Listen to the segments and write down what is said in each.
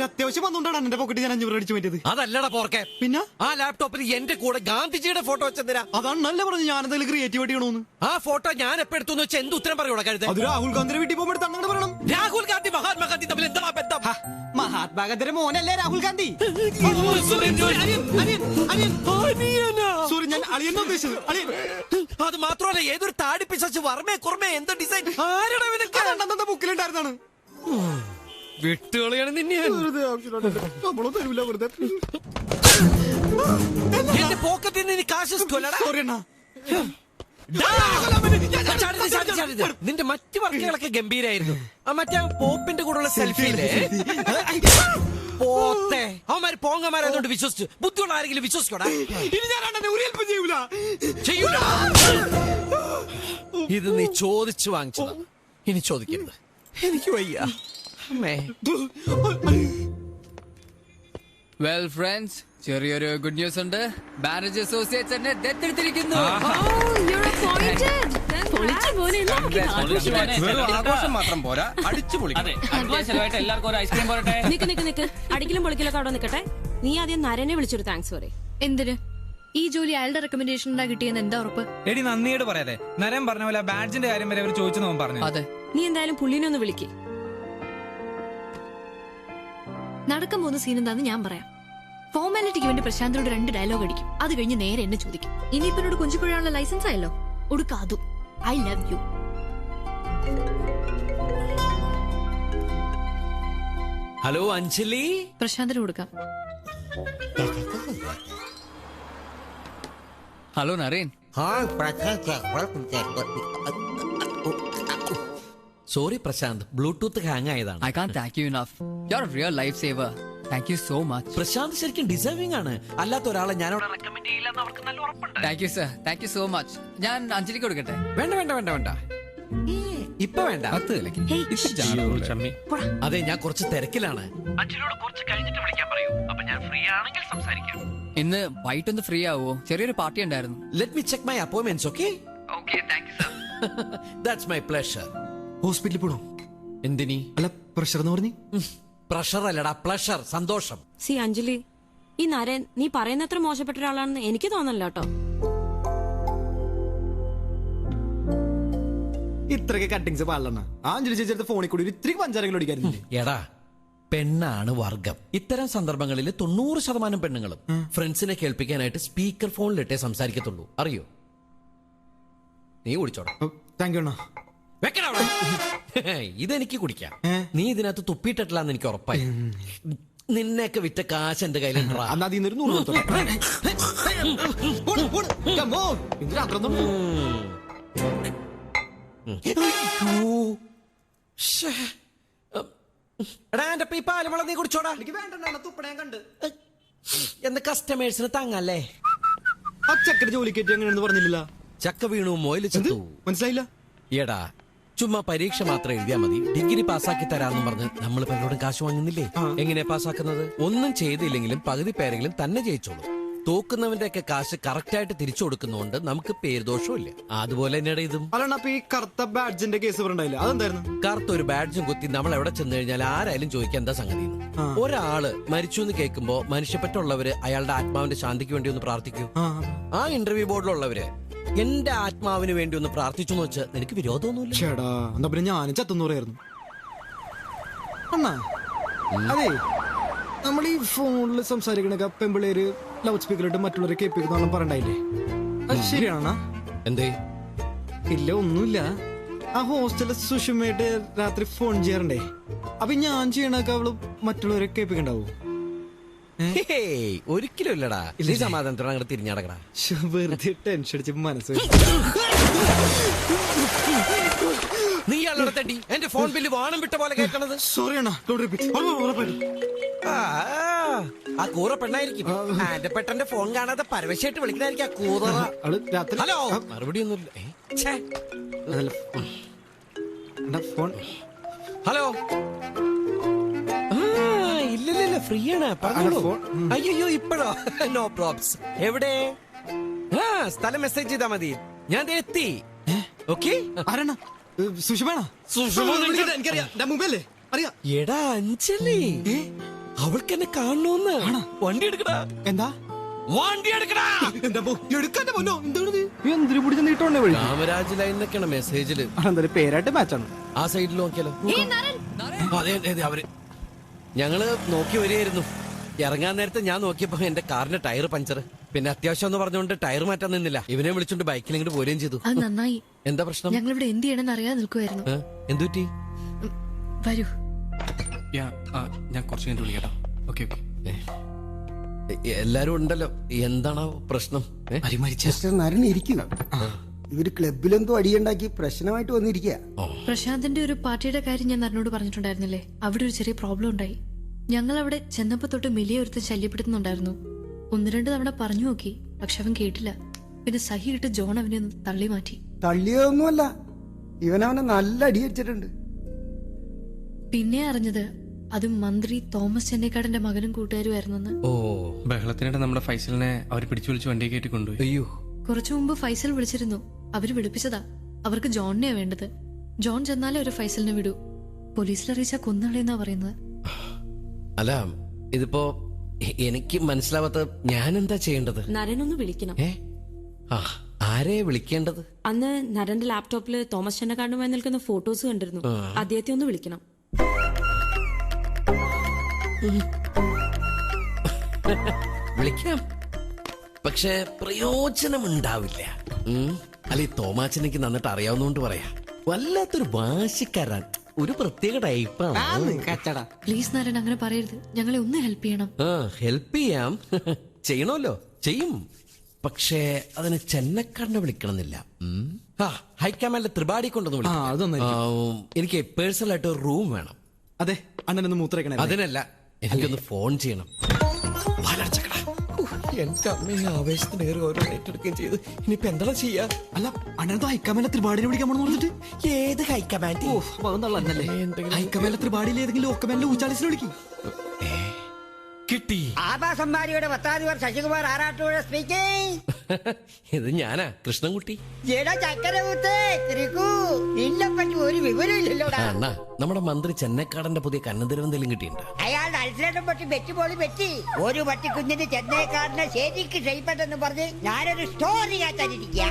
അത്യാവശ്യം വന്നുകൊണ്ടാണ് എന്റെ പോക്കറ്റ് ഞാൻ 500 അടിച്ചു പറ്റിയത്. അതല്ലടാ പോർക്കെ. പിന്നെ ആ ലാപ്ടോപ്പിൽ എന്റെ കൂടെ ഗാന്ധിജിയുടെ ഫോട്ടോ വെച്ചെന്തിനാ? അതാണ് നല്ല പറഞ്ഞു ഞാൻ എന്തെങ്കിലും ക്രിയേറ്റീവ് ചെയ്യണോന്ന്. ആ ഫോട്ടോ ഞാൻ എപ്പോ എടുത്തു വെച്ചാൽ എന്ത് ഉത്തരം പറയൂടാ കഴുത? അത് രാഹുൽ ഗാന്ധിയുടെ വീട്ടിൽ പോകുമ്പോൾ എടുത്ത് അങ്ങനെ പറയണം. രാഹുൽ ഗാന്ധി മഹാത്മാഗാന്ധി തമ്മിൽ എന്താ ബന്ധം? മഹാത്മാഗാന്ധിയുടെ മോനല്ലേ രാഹുൽ ഗാന്ധി? സോറി, ഞാൻ അളിയെന്നാ ഉദ്ദേശിച്ചത്. അളിയൻ. അത് മാത്രമല്ല, ഏതൊരു താടി പിശാച് വർമ്മേ കുർമ്മേ എന്താ ഡിസൈൻ ആരുടെ ബുക്കിലുണ്ടായിരുന്നാണ്. വിട്ടുകളിയാണ് നിന്നെ. നമ്മളോ തരൂല വെറുതെ. എന്റെ പോക്കറ്റിൽ നിന്ന് നീ കാശ് സോറി അണ്ണാ. നിന്റെ മറ്റു വർക്കുകളൊക്കെ ഗംഭീരായിരുന്നു. ആ മറ്റേ പോപ്പിന്റെ കൂടെയുള്ള സെൽഫിയിലെ പോത്തെ അവന്മാര് പോങ്ങന്മാരായതുകൊണ്ട് വിശ്വസിച്ചു. ബുദ്ധിയുള്ള ആരെങ്കിലും വിശ്വസിക്കോടാ? ഇനി ഞാൻ അണ്ണനെ ഒരു ഹെൽപ്പ് ചെയ്യൂല. ഇത് നീ ചോദിച്ചു വാങ്ങിച്ചതാ, ഇനി ചോദിക്കരുത്. എനിക്ക് വയ്യ. വെൽ ഫ്രണ്ട്സ്, ചെറിയൊരു ഗുഡ് ന്യൂസ് ഉണ്ട്. ബാനർജി അസോസിയേറ്റ്സ് എന്നെ ദത്തെടുത്തിരിക്കുന്നു. ആഘോഷം മാത്രം പോരാ, അടിച്ചു പൊളിക്കണം. എല്ലാവർക്കും ഒരു ഐസ്ക്രീം പോരട്ടെ. നിക്ക് അടിക്കലും പൊളിക്കലൊക്കെ അവിടെ നിക്കട്ടെ. നീ ആദ്യം നരനെ വിളിച്ചൊരു താങ്ക്സ് പറയും. എന്തിന്? ഈ ജോലി അയാളുടെ റെക്കമെൻഡേഷൻ കിട്ടിയെന്ന് എന്താ ഉറപ്പ്? എടി നന്ദിയോട് പറയാതെ. നരൻ പറഞ്ഞ പോലെ ബാഡ്ജിന്റെ കാര്യം വരെ അവർ ചോദിച്ചു പറഞ്ഞു. അതെ, നീ എന്തായാലും പുള്ളിനെ ഒന്ന് വിളിക്കേ. നടക്കാൻ പോകുന്ന സീൻ എന്താന്ന് ഞാൻ പറയാം. ഫോർമാലിറ്റിക്ക് വേണ്ടി പ്രശാന്തിനോട് 2 ഡയലോഗ് അടിക്കും. അത് കഴിഞ്ഞ് നേരെ എന്നെ ചോദിക്കും. ഇനിയിപ്പോ എന്നോട് കുഞ്ചിക്കുഴയാനുള്ള ലൈസൻസ് ആയല്ലോ, ഒടുക്കാതും I love you. Hello Anjali. പ്രശാന്തിന് കൊടുക്കാം. Hello Naren. Sorry Prashanth, bluetooth hang ആയതാണ്. I can't thank you enough. You're a real lifesaver. Thank you so much. Prashant ശരിക്കും ഡിസേർവിംഗ് ആണ്. അല്ലാത്ത ഒരാളെ ഞാൻ റെക്കമെൻഡ് ചെയ്യില്ലെന്ന് അവർക്ക് നല്ല ഉറപ്പുണ്ട്. Thank you sir. Thank you so much. ഞാൻ അഞ്ജലിക്ക് കൊടുക്കട്ടെ? വേണ്ട ഇപ്പൊ വേണ്ട. അതെ, ഞാൻ കുറച്ച് തിരക്കിലാണ്. അഞ്ജലിയോട് കുറച്ച് കഴിഞ്ഞിട്ട് വിളിക്കാൻ പറയൂ. അപ്പൊ ഞാൻ ഫ്രീ ആണെങ്കിൽ സംസാരിക്കാം. ഇന്ന് വൈകിട്ട് ഒന്ന് ഫ്രീ ആവോ? ചെറിയൊരു പാർട്ടി ഉണ്ടായിരുന്നു. Let me check my appointments. Okay Okay, thank you sir. That's my pleasure. ഹോസ്പിറ്റലിൽ പോണോ? എന്തിനി? അല്ല, പ്രഷർ എന്ന് പറഞ്ഞു. പ്രഷർ അല്ലടാ, പ്ലഷർ, സന്തോഷം. സി അഞ്ജലി, ഈ നരൻ നീ പറയുന്നത്ര മോശപ്പെട്ട ഒരാളാണെന്ന് എനിക്ക് തോന്നല്ലോ കേട്ടോ. ഇത്രയൊക്കെ കട്ടിങ്സ് പാടില്ലെന്ന അഞ്ജലി ചേച്ചി ഫോണിൽ കൂടി ഇത്തിരി പഞ്ചാരങ്ങൾ ഓടിക്കായിരുന്നു. എടാ, പെണ്ണാണ് വർഗം. ഇത്തരം സന്ദർഭങ്ങളിൽ 90% പെണ്ണുങ്ങളും ഫ്രണ്ട്സിനെ കേൾപ്പിക്കാനായിട്ട് സ്പീക്കർ ഫോണിലിട്ടേ സംസാരിക്കത്തുള്ളൂ. അറിയോ? നീ കുടിച്ചോടാ. താങ്ക് യു അണ്ണാ. ഇതെനിക്ക് കുടിക്കാം. നീ ഇതിനകത്ത് തുപ്പിയിട്ടില്ലാന്ന് എനിക്ക് ഉറപ്പായി. നിന്നെയൊക്കെ വിറ്റ കാശ് എന്റെ കയ്യിലുണ്ടാ. എന്റെ പാലമുള നീ കുടിച്ചോടാ. എന്ന് കസ്റ്റമേഴ്സിന് തങ്ങല്ലേ. ആ ചക്കര ജോലിക്കേറ്റ് എങ്ങനെയാണെന്ന് പറഞ്ഞില്ല. ചക്ക വീണു മോയില് ചത്തു. മനസ്സിലായില്ല? എടാ, ചുമ്മാ പരീക്ഷ മാത്രം എഴുതിയാ മതി, ഡിഗ്രി പാസ്സാക്കി തരാമെന്ന് പറഞ്ഞ് നമ്മൾ പലരോടും കാശ് വാങ്ങുന്നില്ലേ? എങ്ങനെയാ പാസ്സാക്കുന്നത്? ഒന്നും ചെയ്തില്ലെങ്കിലും പകുതി പേരെങ്കിലും തന്നെ ജയിച്ചോളൂ. തോക്കുന്നവന്റെ ഒക്കെ കാശ് കറക്റ്റ് ആയിട്ട് തിരിച്ചു കൊടുക്കുന്നതുകൊണ്ട് നമുക്ക് പേരുദോഷവും ഇല്ല. അതുപോലെ തന്നെയാണ് ഇതും. അല്ല, ഈ കറുത്ത ബാഡ്ജിന്റെ കേസ് പറഞ്ഞില്ല, അതെന്തായിരുന്നു? കറുത്ത ഒരു ബാഡ്ജും കുത്തി നമ്മൾ എവിടെ ചെന്ന് കഴിഞ്ഞാൽ ആരായാലും ചോദിക്കാൻ എന്താ സംഗതി. ഒരാള് മരിച്ചു എന്ന് കേൾക്കുമ്പോ മനുഷ്യപ്പറ്റുള്ളവര് അയാളുടെ ആത്മാവിന്റെ ശാന്തിക്ക് വേണ്ടി ഒന്ന് പ്രാർത്ഥിക്കൂ. ആ ഇന്റർവ്യൂ ബോർഡിലുള്ളവര് എന്റെ ആത്മാവിന് വേണ്ടി ഒന്ന് പ്രാർത്ഥിച്ചു എന്ന് വെച്ച് നിനക്ക് വിരോധമൊന്നുമില്ല. ചേടാ, എന്താ പിന്നെ ഞാനും ചത്തെന്ന് പറയായിരുന്നു. അണ്ണാ, അതെ, നമ്മൾ ഈ ഫോണിൽ സംസാരിക്കണ പെമ്പിള്ളേര് ലൗഡ് സ്പീക്കറിട്ട് മറ്റുള്ളവരെ കേൾപ്പിക്കുന്ന പറയണ്ടായില്ലേ? അത് ശരിയാണോ? എന്തേ? ഇല്ല, ഒന്നുമില്ല. ആ ഹോസ്റ്റലിൽ സുഷമയായിട്ട് രാത്രി ഫോൺ ചെയ്യാറുണ്ടേ. അപ്പൊ ഞാൻ ചെയ്യണൊക്കെ അവള് മറ്റുള്ളവരെ കേൾപ്പിക്കണ്ടാവൂ? ഒരിക്കലും ഇല്ലടാ. നീ സമാധാനത്തോടെ അങ്ങോട്ട് തിരിഞ്ഞടക്കടാ. വെറുതെ ടെൻഷൻ അടിച്ച് മനസ്സ്. നീ അല്ലട തട്ടി എന്റെ ഫോൺ ബില്ല് വാണം വിട്ട പോലെ കേൾക്കണത്. സോറി അണ്ണാ. ആ കൂറ പെണ്ണായിരിക്കും. എന്റെ പെട്ടെന്റെ ഫോൺ കാണാതെ പരവശായിട്ട് വിളിക്കണായിരിക്കും ആ കൂറ. ഹലോ, മറുപടി ഒന്നുമില്ല. ഹലോ, ഇല്ല ഫ്രീ ആണ്. അയ്യോ, ഇപ്പഴോ? No probs. എവിടെ? സ്ഥലം മെസ്സേജ് ചെയ്താ മതി, ഞാൻ എത്തി. ഓക്കെ. സുഷമേണ? എനിക്കറിയാം, മുമ്പല്ലേ അറിയാം. എടാ അഞ്ജലി, അവൾക്ക് എന്നെ കാണണോന്ന്. വണ്ടി എടുക്കടാ. എന്താ വണ്ടി എടുക്കടാ. എന്താ എടുക്കാന്റെ പൊന്നോ എന്താണ് എന്തിനു പിടിച്ച നീട്ടോണ്ടേ വഴി രാമരാജ് ലൈൻ എന്നൊക്കെയാണ് മെസ്സേജില്. എന്തായാലും പേരായിട്ട് മാച്ചാണ്. ആ സൈഡിൽ നോക്കിയാലോ. അതെ അതെ അവര് ഞങ്ങള് നോക്കി വരികയായിരുന്നു. ഇറങ്ങാൻ നേരത്തെ ഞാൻ നോക്കിയപ്പോ എന്റെ കാറിന്റെ ടയർ പഞ്ചർ. പിന്നെ അത്യാവശ്യം എന്ന് പറഞ്ഞുകൊണ്ട് ടയർ മാറ്റാൻ നിന്നില്ല. ഇവനെ വിളിച്ചോണ്ട് ബൈക്കിൽ ഇങ്ങോട്ട് പോരുകയും ചെയ്തു. അത് നന്നായി. എന്താ പ്രശ്നം? ഞങ്ങൾ ഇവിടെ എന്ത് ചെയ്യണമെന്ന് അറിയാതെ നിൽക്കുമായിരുന്നു. എന്തുപറ്റി? വരൂ. ഞാൻ കുറച്ച് കഴിഞ്ഞിട്ട് വിളിക്കട്ടോ. Okay okay. എല്ലാരും ഉണ്ടല്ലോ. എന്താണോ പ്രശ്നം? മിസ്റ്റർ നരൻ ഇരിക്കുക. ഇവര് ക്ലബിലെന്തോ അടിയുണ്ടാക്കി പ്രശ്നമായിട്ട് വന്നിരിക്കുക. പ്രശാന്തിന്റെ ഒരു പാർട്ടിയുടെ കാര്യം ഞാൻ നരനോട് പറഞ്ഞിട്ടുണ്ടായിരുന്നില്ലേ? അവിടെ ഒരു ചെറിയ പ്രോബ്ലം ഉണ്ടായി. ഞങ്ങൾ അവിടെ ചെന്നപ്പോ തൊട്ട് മിലിയെ ഒരുത്ത് ശല്യപ്പെടുത്തുന്നുണ്ടായിരുന്നു. 1-2 തവണ പറഞ്ഞു നോക്കി, പക്ഷെ അവൻ കേട്ടില്ല. പിന്നെ സഹി ഇട്ട് ജോൺ അവനെ ഒന്ന് തള്ളി മാറ്റി. തള്ളിയതൊന്നുമല്ല, ഇവനവനെ നല്ല അടി അടിച്ചിട്ടുണ്ട്. പിന്നെ അറിഞ്ഞത് അത് മന്ത്രി തോമസ് ചെന്നൈക്കാടന്റെ മകനും കൂട്ടുകാരുമായിരുന്നെന്ന്. ഓ ബഹളത്തിനിടെ നമ്മുടെ ഫൈസലിനെ അവർ പിടിച്ചു വിളിച്ച് വണ്ടി കയറ്റി കൊണ്ടുപോയി. അയ്യോ. കുറച്ചു മുമ്പ് ഫൈസൽ വിളിച്ചിരുന്നു. അവര് വിളിപ്പിച്ചതാ. അവർക്ക് ജോണിനെയാ വേണ്ടത്. ജോൺ ചെന്നാലേ ഒരു ഫൈസലിനെ വിടൂ. പോലീസിലറിയിച്ചാ കൊന്നുകളയെന്നാ പറയുന്നത്. അല്ല ഇതിപ്പോ എനിക്ക് മനസ്സിലാവാത്ത ഞാൻ എന്താ ചെയ്യേണ്ടത്? നരനൊന്ന് വിളിക്കണം. ആരെ വിളിക്കേണ്ടത്? അന്ന് നരന്റെ ലാപ്ടോപ്പില് തോമസ് ചെന്നക്കാടുമായി നിൽക്കുന്ന ഫോട്ടോസ് കണ്ടിരുന്നു. അദ്ദേഹത്തെ ഒന്ന് വിളിക്കണം. വിളിക്കാം, പക്ഷെ പ്രയോജനമുണ്ടാവില്ല. അല്ല ഈ തോമാച്ചനെനിക്ക് നന്നിട്ട് അറിയാവുന്നോണ്ട് പറയാ. വല്ലാത്തൊരു വാശിക്കാരൻ, ഒരു പ്രത്യേക ടൈപ്പാണ്. പ്ലീസ് നരൻ അങ്ങനെ പറയരുത്. ഞങ്ങളെ ഒന്ന് ഹെൽപ്പ് ചെയ്യണം. ഹെൽപ്പ് ചെയ്യാം. ചെയ്യണമല്ലോ, ചെയ്യും. പക്ഷേ അതിന് ചെന്നക്കാരനെ വിളിക്കണമെന്നില്ല. ഹൈക്കമാൻഡിലെ ത്രിപാഠി കൊണ്ടൊന്ന് വിളിക്കാം. എനിക്ക് പേഴ്സണൽ ആയിട്ട് ഒരു റൂം വേണം. അതെ അണ്ണനൊന്ന് മൂത്രയ്ക്കണേ. അതിനല്ല, എനിക്കൊന്ന് ഫോൺ ചെയ്യണം. എന്റെ അമ്മയെ ആവേശത്തിനേറെ ഓരോ ഏറ്റെടുക്കുകയും ചെയ്ത് ഇനിയിപ്പോ എന്താ ചെയ്യാ? അല്ല അണ്ണനത് ഹൈക്കമാൻഡിലെ ത്രിപാഠിനെ വിളിക്കാൻ പോണെന്ന് പറഞ്ഞിട്ട്. ഏത് ഹൈക്കമാൻഡ്? ഹൈക്കമാൻഡിലെ ത്രിപാഠിയിൽ ഏതെങ്കിലും ലോക്കമാൻഡിലെ ഊച്ചാലിസിനെ വിളിക്കും. കിട്ടി. ആഭാസന്മാരിയുടെ 10ാം വർഷം ശശികുമാർ ആറാട്ടൂടെ സ്പീക്കിംഗ്. ഇത് ഞാനാ കൃഷ്ണൻകുട്ടി. നിന്നെപ്പറ്റി ഒരു വിവരം ഇല്ലല്ലോടാ. അണ്ണാ നമ്മുടെ മന്ത്രി ചെന്നൈക്കാടന്റെ പുതിയ കണ്ണന്തിരം എന്തെങ്കിലും കിട്ടിയിട്ടുണ്ടോ? അയാളുടെ അൽസരേട്ടൻ പറ്റി വെച്ചുപോളി പറ്റി. ഒരു പട്ടിക്കുഞ്ഞിന് ചെന്നൈക്കാരനെ ശരിക്ക് ക്ഷയിപ്പെട്ടെന്ന് പറഞ്ഞ് ഞാനൊരു സ്റ്റോറി കാറ്റാനിരിക്കുക.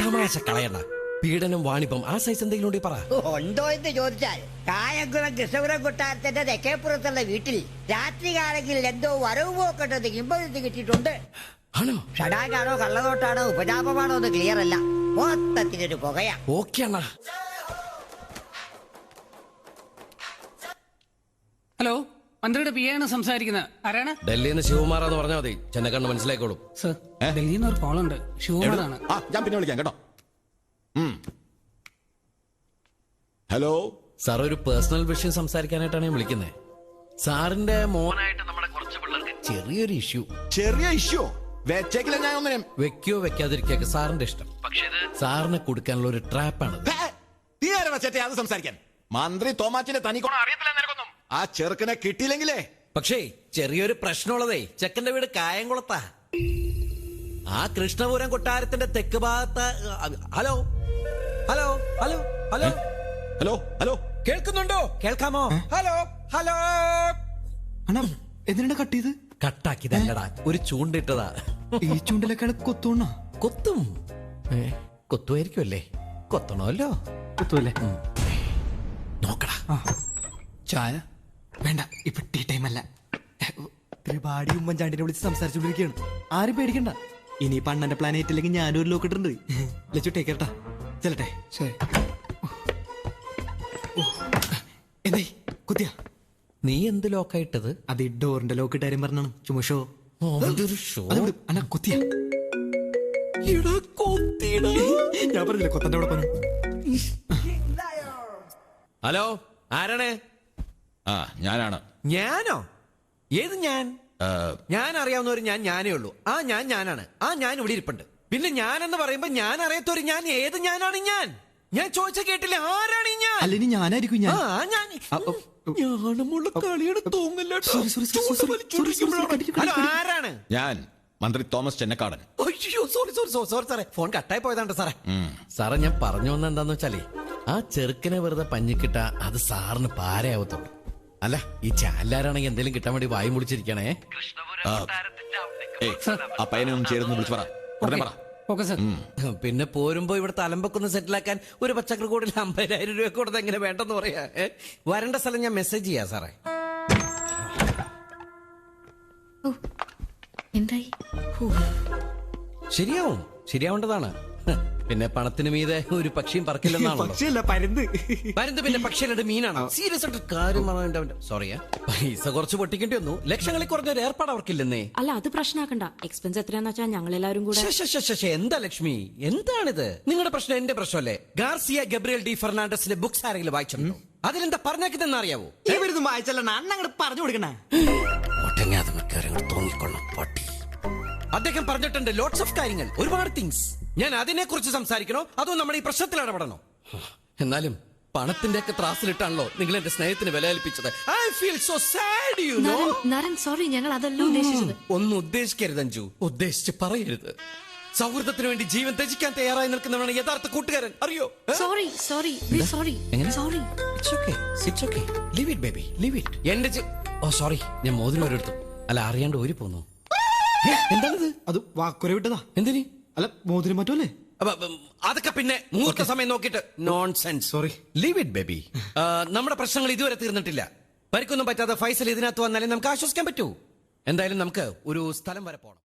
തമാശ കളയണ്ട. പീഡനം, വാണിപ്പം, ആ സൈസ് എന്തെങ്കിലും ഉണ്ടെങ്കിൽ പറ. ഉണ്ടോ എന്ന് ചോദിച്ചാൽ കായംകുളം കൃഷ്ണപുരം കൊട്ടാരത്തിന്റെ തെക്കേപ്പുറത്തുള്ള വീട്ടിൽ രാത്രികാലങ്ങളിൽ എന്തോ വരവ് പോക്കേണ്ടത് ഇമ്പഴത്ത് കിട്ടിയിട്ടുണ്ട്. ആണോ? ഷടാകാണോ കള്ളനോട്ടാണോ ഉപജാപമാണോ എന്ന് ക്ലിയർ അല്ല. മൊത്തത്തിനൊരു പുകയാ. ഓക്കെ അണ്ണാ. ഹലോ, മന്ത്രിയുടെ പി ആണ് സംസാരിക്കുന്നത്. ആരാണ്? ഡൽഹിയിൽ നിന്ന് ശിവകുമാറാന്ന് പറഞ്ഞാൽ മതി, ചെന്നൈക്കാരന് മനസ്സിലായിക്കോളും. സർ, ഡൽഹിയിൽ നിന്ന് ഒരു കോളുണ്ട്. ശിവകുമാറാണ്. ഞാൻ പിന്നെ വിളിക്കാം കേട്ടോ. ഹലോ സാർ, ഒരു പേഴ്സണൽ വിഷയം സംസാരിക്കാനായിട്ടാണ് ഞാൻ വിളിക്കുന്നത്. സാറിന്റെ മോനായിട്ട് നമ്മുടെ കുറച്ച് പിള്ളേർക്ക് ചെറിയൊരു ഇഷ്യൂ. ചെറിയ ഇഷ്യൂ വെച്ചേക്കില്ല. ഞാൻ ഒന്നിനും വെക്കോ വെക്കാതിരിക്കൊക്കെ സാറിന്റെ ഇഷ്ടം. പക്ഷേ ഇത് സാറിനെ കൊടുക്കാനുള്ള ഒരു ട്രാപ്പാണ്. അത് സംസാരിക്കാൻ മന്ത്രി തോമാച്ചിന്റെ തനിക്കോണം അറിയത്തില്ല നിനക്കൊന്നും. ആ ചെറുക്കനെ കിട്ടിയില്ലെങ്കിലേ. പക്ഷേ ചെറിയൊരു പ്രശ്നമുള്ളതേ, ചെക്കന്റെ വീട് കായംകുളത്താ. ആ കൃഷ്ണപുരം കൊട്ടാരത്തിന്റെ തെക്ക് ഭാഗത്ത്. Hello hello hello hello hello hello, കേൾക്കുന്നുണ്ടോ? കേൾക്കാമോ? Hello hello. അണ്ണാ എന്തിനാ കട്ട് ചെയ്ത്? കട്ടാക്കിയതല്ലടാ, ഒരു ചൂണ്ടിട്ടതാ. ഈ ചൂണ്ടിലേക്കാണ് കൊത്തോണ്ണ. കൊത്തും. കൊത്തുമായിരിക്കും അല്ലേ? കൊത്തണമല്ലോ. കൊത്തുമല്ലേ? നോക്കടാ. ചായ വേണ്ട, ഇപ്പൊ ടീ ടൈം അല്ല. ത്രിപാഠി ഉമ്മൻചാണ്ടിനെ വിളിച്ച് സംസാരിച്ചുകൊണ്ടിരിക്കുകയാണ്. ആരും പേടിക്കണ്ട. ഇനി അണ്ണന്റെ പ്ലാനറ്റ് അല്ലെങ്കിൽ ഞാനൊരു ലോക്കിട്ടുണ്ട്. ലച്ചു ടേക്ക് കേട്ടാ. ചെല്ലട്ടെ. ശരി. എന്തായി കുത്തിയ? നീ എന്ത് ലോക്കായിട്ടത്? അത് ഈ ഡോറിന്റെ ലോക്കിട്ട് കാര്യം പറഞ്ഞാണ്. ചുമഷോ അണ്ണാ കുത്തിയ? ഞാൻ പറഞ്ഞില്ല കൊത്തന്റെ അവിടെ പറഞ്ഞു. ഹലോ, ആരാണ്? ഞാനാണ്. ഞാനോ? ഏത് ഞാൻ? ഞാൻ അറിയാവുന്ന ഞാൻ ഞാനേ ഉള്ളൂ. ഞാനാണ്. ഞാൻ ഇവിടെ ഇരിപ്പുണ്ട്. പിന്നെ ഞാനെന്ന് പറയുമ്പോ ഞാൻ അറിയാത്തൊരു ഞാൻ. ഏത് ഞാനാണ് ഞാൻ? ഞാൻ ചോദിച്ച കേട്ടില്ല. ആരാണ് ഞാൻ? അല്ലെങ്കിൽ ഞാനായിരിക്കും ഞാൻ. ആരാണ്? ഞാൻ മന്ത്രി തോമസ് ചെന്നക്കാടൻ. അയ്യോ സോറി സാറേ, ഫോൺ കട്ടായി പോയതാണ് സാറേ. സാറേ, ഞാൻ പറഞ്ഞു വന്ന എന്താന്ന് വെച്ചാലേ, ആ ചെറുക്കനെ വെറുതെ പഞ്ഞിക്കിട്ട അത് സാറിന് പാരയാവത്തുള്ളൂ. അല്ല ഈ ചാലാരാണെങ്കിൽ എന്തെങ്കിലും കിട്ടാൻ വേണ്ടി വായും മുടിച്ചിരിക്കണേ. ആ പയ്യനെ ഒന്ന് ചേർന്ന് വിളിച്ചു പറ, ഉടനെ പറ. Okay sir. പിന്നെ പോരുമ്പോ ഇവിടുത്തെ അലമ്പൊക്കൊന്ന് സെറ്റിലാക്കാൻ ഒരു പച്ചക്കറി കൂടിൽ 50,000 രൂപ കൊടുത്ത് എങ്ങനെ വേണ്ടെന്ന് പറയാ. വരേണ്ട സ്ഥലം ഞാൻ മെസ്സേജ് ചെയ്യാ സാറേ. ഓ എന്തായി? ശരിയാവേണ്ടതാണ്. പിന്നെ പണത്തിന് മീതെ ഒരു പക്ഷിയും പറക്കില്ലെന്നാണല്ലോ. പക്ഷിയല്ല പരുന്ത്. പരുന്ത് പിന്നെ പക്ഷികളുടെ മീനാണ്. സീരിയസ് ആയിട്ട് കാര്യം സോറിയാ. പൈസ കുറച്ച് പൊട്ടിക്കേണ്ടി വന്നു. ലക്ഷങ്ങളിൽ കുറഞ്ഞൊരു ഏർപ്പാട് അവർക്കില്ലെന്നേ. അല്ല അത് പ്രശ്നമാക്കണ്ട. എക്സ്പെൻസ് എത്രയാന്ന് വെച്ചാൽ ഞങ്ങൾ എല്ലാവരും കൂടെ. എന്താ ലക്ഷ്മി, എന്താണിത്? നിങ്ങളുടെ പ്രശ്നം എന്റെ പ്രശ്നമല്ലേ? ഗാർസിയ ഗബ്രിയൽ ഡി ഫെർണാണ്ടസിന്റെ ബുക്സ് ആരെങ്കിലും വായിച്ചിട്ടുണ്ടോ? അതിലെന്താ പറഞ്ഞാക്കിതെന്ന് അറിയാവോ? ഇവരിത് വായിച്ചല്ല, അണ്ണ അങ്ങോട്ട് പറഞ്ഞു കൊടുക്കണേ. ഒട്ടങ്ങാതെ മിക്കവാറും തോന്നിക്കൊള്ളാം പട്ടി. അദ്ദേഹം പറഞ്ഞിട്ടുണ്ട് ലോട്ട്സ് ഓഫ് കാര്യങ്ങൾ, ഒരുപാട് തിങ്സ്. ഞാൻ അതിനെ കുറിച്ച് സംസാരിക്കണോ അതോ നമ്മൾ ഈ പ്രശ്നത്തിൽ ഇടപെടണോ? എന്നാലും പണത്തിന്റെ ഒക്കെ ത്രാസിലിട്ടാണല്ലോ നിങ്ങൾ എന്റെ സ്നേഹത്തിന് വില കൽപ്പിച്ചത്. I feel so sad you know. Naran sorry, ഞങ്ങൾ അതല്ല ഉദ്ദേശിച്ചത്. ഒന്നും ഉദ്ദേശിക്കരുത് അഞ്ജു, ഉദ്ദേശിച്ച് പറയരുത്. സൗഹൃദത്തിന് വേണ്ടി ജീവൻ ത്യജിക്കാൻ തയ്യാറായി നിൽക്കുന്നവനാണ് യഥാർത്ഥ കൂട്ടുകാരൻ, അറിയോ? Sorry sorry sorry sorry. It's okay leave it baby, leave it. എന്റെ സോറി, ഞാൻ മോതിരം ഒരിടത്തു അല്ല അറിയാണ്ട് ഊരി പോന്നു. എന്താണിത്? അത് വാക്കുര വിട്ടതാ. എന്തിന്? അല്ല മോതിരം മാറ്റല്ലേ? അതൊക്കെ പിന്നെ മുഹൂർത്ത സമയം നോക്കിയിട്ട്. Nonsense. Sorry, leave it baby. നമ്മുടെ പ്രശ്നങ്ങൾ ഇതുവരെ തീർന്നിട്ടില്ല. പരിക്കൊന്നും പറ്റാതെ ഫൈസൽ ഇതിനകത്ത് വന്നാലേ നമുക്ക് ആശ്വസിക്കാൻ പറ്റൂ. എന്തായാലും നമുക്ക് ഒരു സ്ഥലം വരെ പോകണം.